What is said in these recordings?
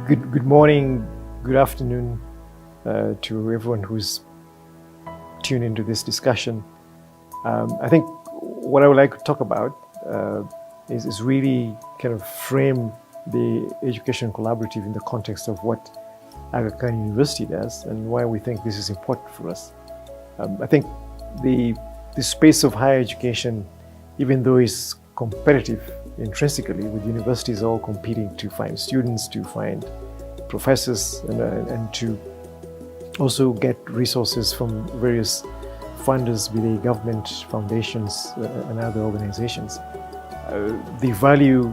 Good morning, good afternoon to everyone who's tuned into this discussion. I think what I would like to talk about is really kind of frame the Education Collaborative in the context of what Aga Khan University does and why we think this is important for us. I think the space of higher education, even though it's competitive intrinsically, with universities all competing to find students, to find professors, and to also get resources from various funders, be they government, foundations, and other organizations. The value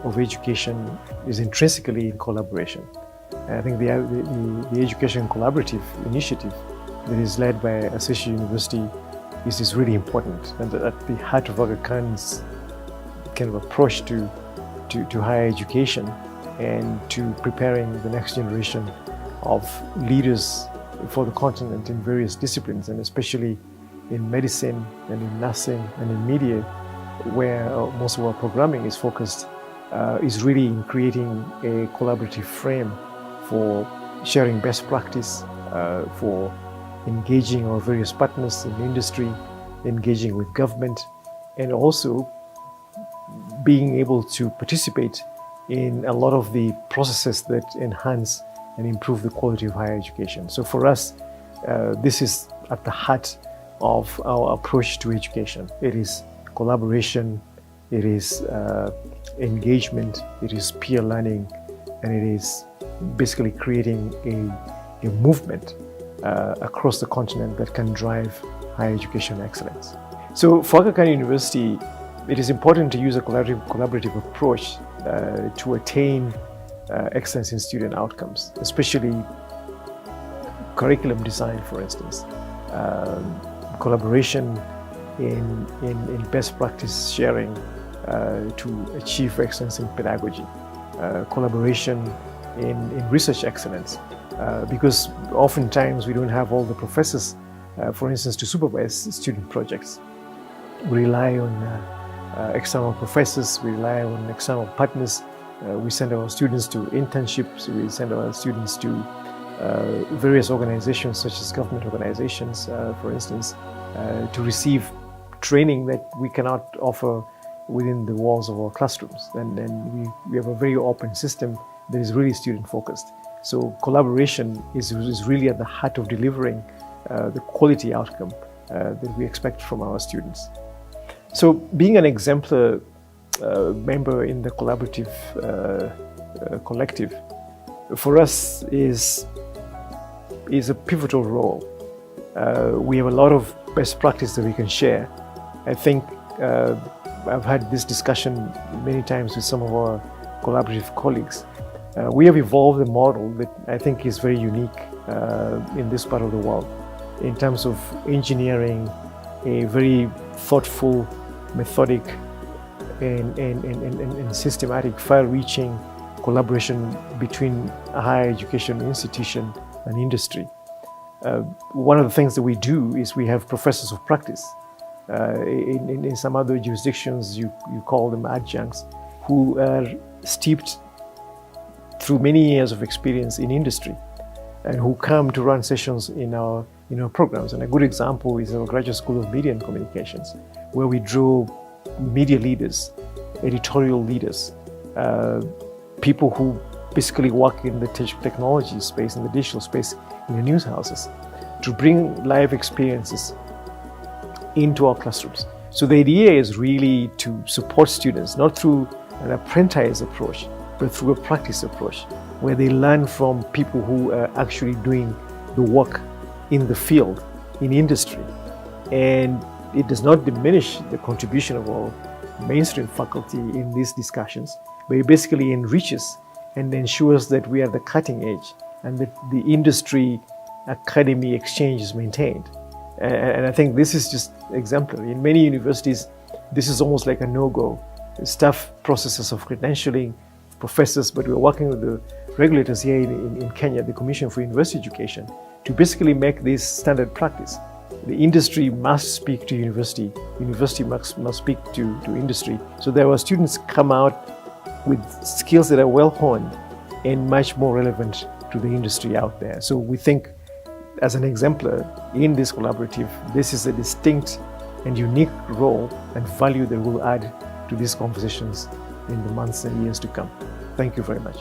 of education is intrinsically in collaboration. And I think the Education Collaborative initiative that is led by Association University is really important, and at the heart of Aga Khan's kind of approach to higher education and to preparing the next generation of leaders for the continent in various disciplines, and especially in medicine and in nursing and in media, where most of our programming is focused, is really in creating a collaborative frame for sharing best practice, for engaging our various partners in industry, engaging with government, and also being able to participate in a lot of the processes that enhance and improve the quality of higher education. So for us, this is at the heart of our approach to education. It is collaboration, it is engagement, it is peer learning, and it is basically creating a movement across the continent that can drive higher education excellence. So for Aga Khan University, it is important to use a collaborative approach to attain excellence in student outcomes, especially curriculum design, for instance, collaboration in best practice sharing to achieve excellence in pedagogy, collaboration in research excellence, because oftentimes we don't have all the professors, for instance, to supervise student projects. We rely on external professors, we rely on external partners, we send our students to internships, we send our students to various organizations such as government organizations, for instance, to receive training that we cannot offer within the walls of our classrooms. And we have a very open system that is really student focused. So collaboration is really at the heart of delivering the quality outcome that we expect from our students. So being an exemplar member in the collaborative collective, for us is a pivotal role. We have a lot of best practice that we can share. I think I've had this discussion many times with some of our collaborative colleagues. We have evolved a model that I think is very unique in this part of the world in terms of engineering a very thoughtful, methodic, and systematic, far-reaching collaboration between a higher education institution and industry. One of the things that we do is we have professors of practice. In some other jurisdictions, you call them adjuncts, who are steeped through many years of experience in industry and who come to run sessions in our programs. And a good example is our Graduate School of Media and Communications, where we draw media leaders, editorial leaders, people who basically work in the technology space, in the digital space, in the news houses, to bring live experiences into our classrooms. So the idea is really to support students, not through an apprentice approach, but through a practice approach, where they learn from people who are actually doing the work in the field, in industry. And it does not diminish the contribution of our mainstream faculty in these discussions, but it basically enriches and ensures that we are the cutting edge and that the industry academy exchange is maintained. And I think this is just exemplary. In many universities, this is almost like a no-go. Staff processes of credentialing professors, but we're working with the regulators here in Kenya, the Commission for University Education, to basically make this standard practice. The industry must speak to university, university must speak to industry, so that our students come out with skills that are well honed and much more relevant to the industry out there. So we think, as an exemplar in this collaborative, this is a distinct and unique role and value that we'll add to these conversations in the months and years to come. Thank you very much.